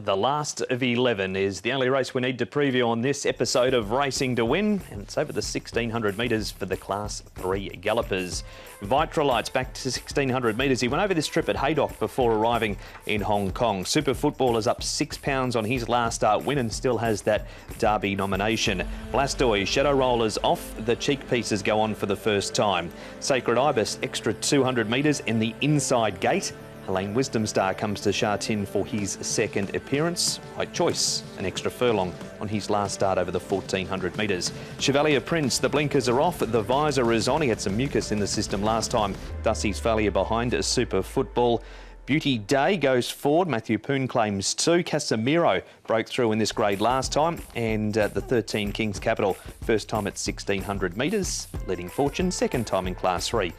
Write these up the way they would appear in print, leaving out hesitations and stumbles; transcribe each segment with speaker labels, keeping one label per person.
Speaker 1: The Last of 11 is the only race we need to preview on this episode of Racing to Win, and it's over the 1600 metres for the Class 3 Gallopers. Vitrolite's back to 1600 metres. He went over this trip at Haydock before arriving in Hong Kong. Super Football is up £6 on his last start win and still has that Derby nomination. Blastoise, Shadow Rollers off, the cheek pieces go on for the first time. Sacred Ibis, extra 200 metres in the inside gate. Helene Wisdom Star comes to Sha Tin for his second appearance. Right Choice, an extra furlong on his last start over the 1400 metres. Chevalier Prince, the blinkers are off, the visor is on. He had some mucus in the system last time, thus his failure behind Super Football. Beauty Day goes forward. Matthew Poon claims 2. Casemiro broke through in this grade last time. And the 13 Kings Capital, first time at 1600 metres. Leading Fortune, second time in Class 3.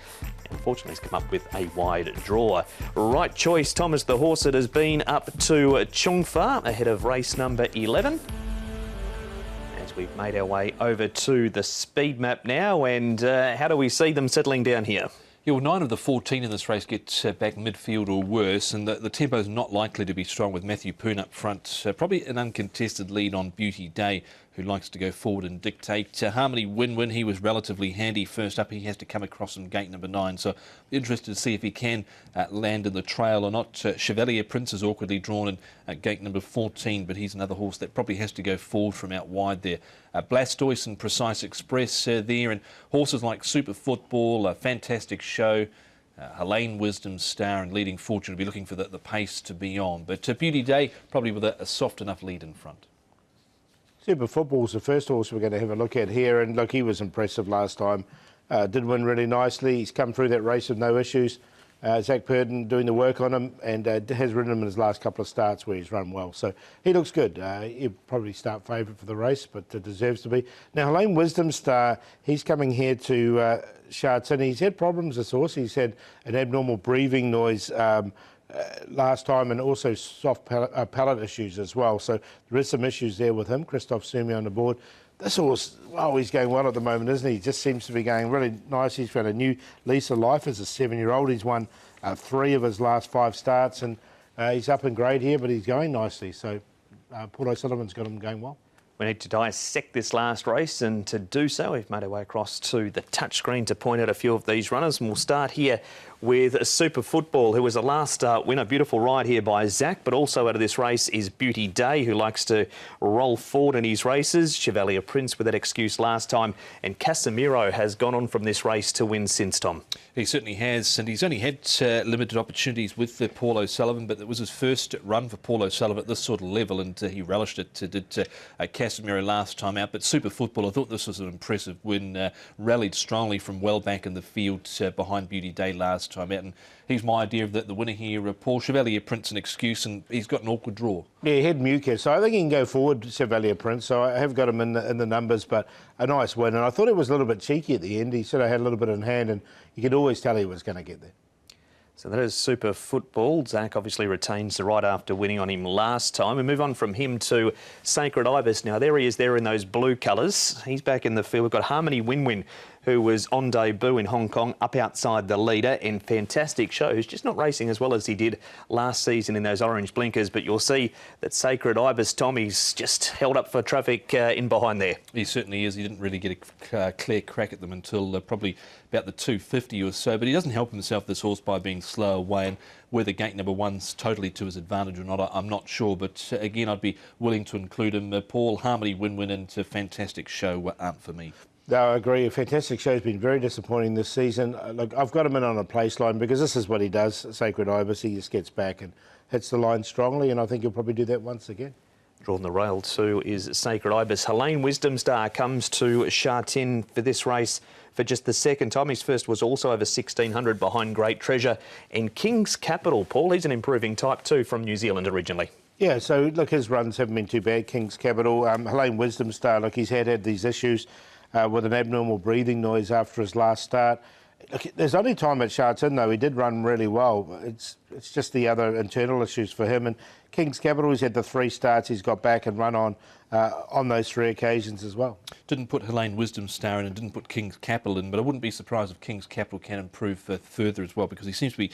Speaker 1: Unfortunately, he's come up with a wide draw. Right Choice, Thomas the horse that has been up to Chungfa ahead of race number 11. As we've made our way over to the speed map now, and how do we see them settling down here?
Speaker 2: Yeah, well, 9 of the 14 in this race get back midfield or worse, and the tempo is not likely to be strong with Matthew Poon up front. Probably an uncontested lead on Beauty Day, who likes to go forward and dictate. Harmony Win-Win, he was relatively handy first up. He has to come across in gate number 9, so interested to see if he can land in the trail or not. Chevalier Prince is awkwardly drawn in at gate number 14, but he's another horse that probably has to go forward from out wide there. Blastoise and Precise Express there, and horses like Super Football, a Fantastic Show, Helene Wisdom Star and Leading Fortune will be looking for the pace to be on. But Beauty Day probably with a soft enough lead in front.
Speaker 3: Super Football's the first horse we're going to have a look at here, and look, he was impressive last time. Did win really nicely. He's come through that race with no issues. Zach Purden doing the work on him, and has ridden him in his last couple of starts where he's run well. So he looks good. He'll probably start favourite for the race, but deserves to be. Now, Helene Wisdom Star, he's coming here to Sha Tin. He's had problems, this horse. He's had an abnormal breathing noise last time, and also soft palate issues as well. So there is some issues there with him. Christophe Sumi on the board. This horse, well, he's going well at the moment, isn't he? He just seems to be going really nice. He's found a new lease of life as a 7-year-old. He's won 3 of his last 5 starts, and he's up in grade here, but he's going nicely. So Paul O'Sullivan's got him going well.
Speaker 1: We need to dissect this last race, and to do so, we've made our way across to the touchscreen to point out a few of these runners. And we'll start here with Super Football, who was a last start winner. Beautiful ride here by Zach, but also out of this race is Beauty Day, who likes to roll forward in his races. Chevalier Prince with that excuse last time, and Casemiro has gone on from this race to win since, Tom.
Speaker 2: He certainly has, and he's only had limited opportunities with Paul O'Sullivan, but it was his first run for Paul O'Sullivan at this sort of level, and he relished it. Did Casemiro last time out, but Super Football, I thought this was an impressive win. Rallied strongly from well back in the field behind Beauty Day last time out, and he's my idea of the winner here. Paul Chevalier Prince, an excuse, and he's got an awkward draw. Yeah,
Speaker 3: he had mucus, so I think he can go forward, Chevalier Prince. So I have got him in the numbers, but a nice win. And I thought it was a little bit cheeky at the end. He sort of had a little bit in hand, and you could always tell he was going to get there.
Speaker 1: So that is Super Football. Zach obviously retains the right after winning on him last time. We move on from him to Sacred Ibis. Now, there he is there in those blue colours. He's back in the field. We've got Harmony Win-Win, who was on debut in Hong Kong, up outside the leader, and Fantastic Show, who's just not racing as well as he did last season in those orange blinkers. But you'll see that Sacred Ibis, Tommy's just held up for traffic in behind there.
Speaker 2: He certainly is. He didn't really get a clear crack at them until probably about the 250 or so. But he doesn't help himself, this horse, by being slow away. And whether gate number 1's totally to his advantage or not, I'm not sure. But again, I'd be willing to include him. Paul, Harmony Win-Win and Fantastic Show aren't for me.
Speaker 3: No, I agree. A Fantastic Show's been very disappointing this season. Look, I've got him in on a place line because this is what he does, Sacred Ibis. He just gets back and hits the line strongly, and I think he'll probably do that once again.
Speaker 1: Drawn the rail too is Sacred Ibis. Helene Wisdom Star comes to Sha Tin for this race for just the second time. His first was also over 1600 behind Great Treasure. And King's Capital, Paul, he's an improving type too from New Zealand originally.
Speaker 3: Yeah, so look, his runs haven't been too bad. King's Capital, Helene Wisdom Star, look, he's had these issues with an abnormal breathing noise after his last start. Look, there's only time at Sha Tin, though. He did run really well. It's just the other internal issues for him. And King's Capital, he's had the 3 starts. He's got back and run on those 3 occasions as well.
Speaker 2: Didn't put Helene Wisdom Star in and didn't put King's Capital in, but I wouldn't be surprised if King's Capital can improve further as well, because he seems to be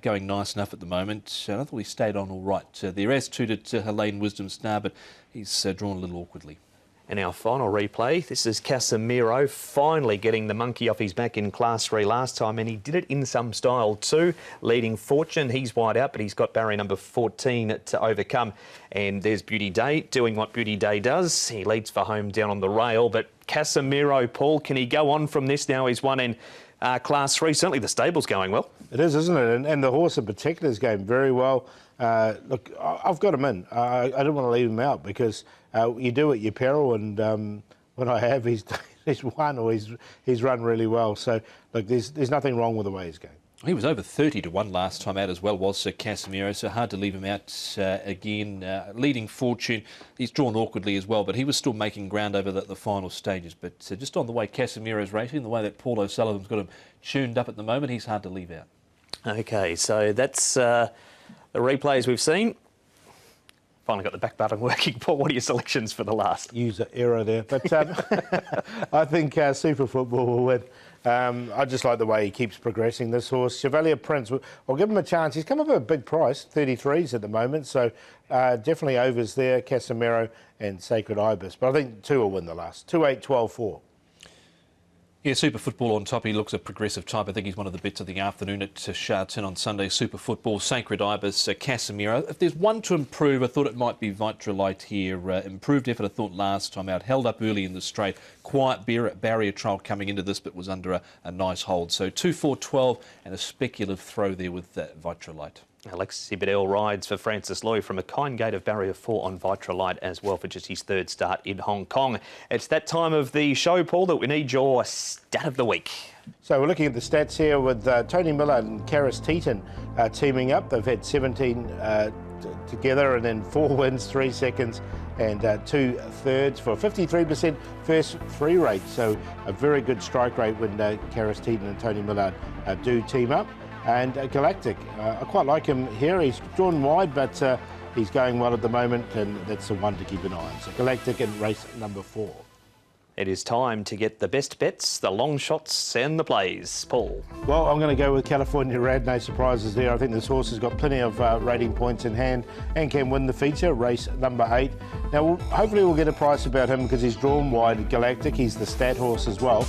Speaker 2: going nice enough at the moment. And I thought he stayed on all right there, as too did Helene Wisdom Star, but he's drawn a little awkwardly.
Speaker 1: And our final replay, this is Casemiro finally getting the monkey off his back in Class 3 last time, and he did it in some style too. Leading Fortune, he's wide out, but he's got barrier number 14 to overcome. And there's Beauty Day doing what Beauty Day does. He leads for home down on the rail, but Casemiro, Paul, can he go on from this now? He's won in Class 3. Certainly the stable's going well.
Speaker 3: It is, isn't it? And the horse in particular is going very well. Look, I've got him in. I don't want to leave him out because you do at your peril, and when I have, he's won or he's run really well. So, look, there's nothing wrong with the way he's going.
Speaker 2: He was over 30 to 1 last time out as well, was Casemiro, so hard to leave him out again. Leading Fortune, he's drawn awkwardly as well, but he was still making ground over the final stages. But just on the way Casemiro's racing, the way that Paul O'Sullivan's got him tuned up at the moment, he's hard to leave out.
Speaker 1: OK, so that's the replays we've seen. Finally got the back button working. Paul, what are your selections for the last?
Speaker 3: User error there. But I think Super Football will win. I just like the way he keeps progressing, this horse. Chevalier Prince, I'll give him a chance. He's come up at a big price, 33s at the moment, so definitely overs there, Casemiro and Sacred Ibis. But I think 2 will win the last. 2, 8, 12, 4.
Speaker 2: Yeah, Super Football on top. He looks a progressive type. I think he's one of the bits of the afternoon at Sha Tin on Sunday. Super Football, Sacred Ibis, Casemiro. If there's one to improve, I thought it might be Vitrolite here. Improved effort, I thought, last time out. Held up early in the straight. Quiet barrier trial coming into this, but was under a nice hold. So 2, 4, 12 and a speculative throw there with Vitrolite.
Speaker 1: Alexi Bedell rides for Francis Loy from a kind gate of barrier 4 on Vitrolite as well for just his 3rd start in Hong Kong. It's that time of the show, Paul, that we need your stat of the week.
Speaker 3: So we're looking at the stats here with Tony Miller and Karis Teeton teaming up. They've had 17 together and then 4 wins, 3 seconds and 2 thirds for a 53% first 3 rate. So a very good strike rate when Karis Teeton and Tony Miller do team up. And Galactic, I quite like him here. He's drawn wide, but he's going well at the moment, and that's the one to keep an eye on. So Galactic in race number 4.
Speaker 1: It is time to get the best bets, the long shots and the plays. Paul.
Speaker 3: Well, I'm going to go with California Rad. No surprises there. I think this horse has got plenty of rating points in hand and can win the feature, race number 8. Now, hopefully we'll get a price about him because he's drawn wide. Galactic, he's the stat horse as well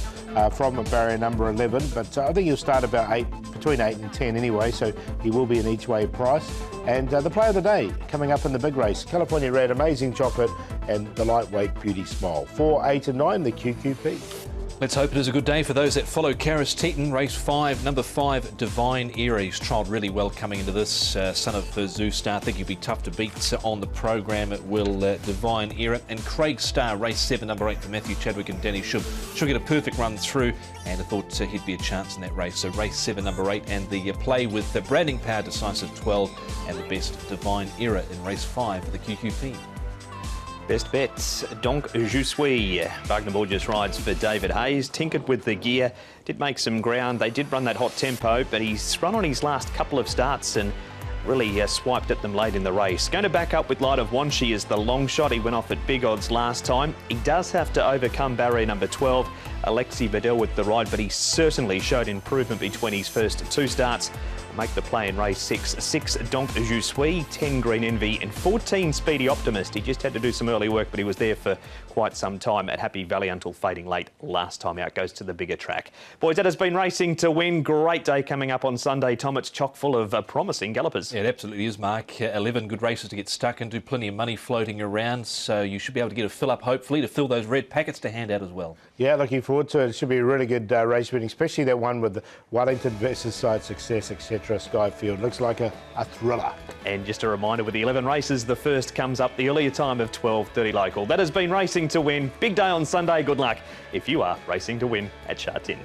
Speaker 3: from a barrier number 11. But I think he'll start about between 8 and 10 anyway, so he will be an each way price. And the play of the day coming up in the big race, California Red, Amazing Chocolate and the lightweight Beauty Smile. 4, 8 and 9, the QQP.
Speaker 2: Let's hope it is a good day for those that follow Karis Teeton. Race 5, number 5, Divine Era. He's trialled really well coming into this. Son of Zoo Star. I think he'll be tough to beat on the program. It will Divine Era. And Craig Star, race 7, number 8 for Matthew Chadwick and Danny Shub. Should get a perfect run through. And I thought he'd be a chance in that race. So race 7, number 8. And the play with the Branding Power, decisive 12. And the best Divine Era in race 5 for the QQP.
Speaker 1: Best bets, Donc Je Suis. Wagner Borges rides for David Hayes. Tinkered with the gear, did make some ground. They did run that hot tempo, but he's run on his last couple of starts and really swiped at them late in the race. Going to back up with Light of Wanshi as the long shot. He went off at big odds last time. He does have to overcome barrier number 12. Alexi Bedell with the ride, but he certainly showed improvement between his first 2 starts. Make the play in race 6. 6, Donc Je Suis, 10, Green Envy, and 14, Speedy Optimist. He just had to do some early work, but he was there for quite some time at Happy Valley until fading late last time out. Goes to the bigger track. Boys, that has been Racing to Win. Great day coming up on Sunday, Tom. It's chock full of promising gallopers.
Speaker 2: Yeah, it absolutely is, Mark. 11 good races to get stuck into, plenty of money floating around, so you should be able to get a fill up, hopefully, to fill those red packets to hand out as well.
Speaker 3: Yeah, looking forward to it. It should be a really good race winning, especially that one with the Wellington versus Side Success, etc. Skyfield. Looks like a thriller.
Speaker 1: And just a reminder, with the 11 races, the first comes up the earlier time of 12:30 local. That has been Racing to Win. Big day on Sunday. Good luck if you are racing to win at Sha Tin.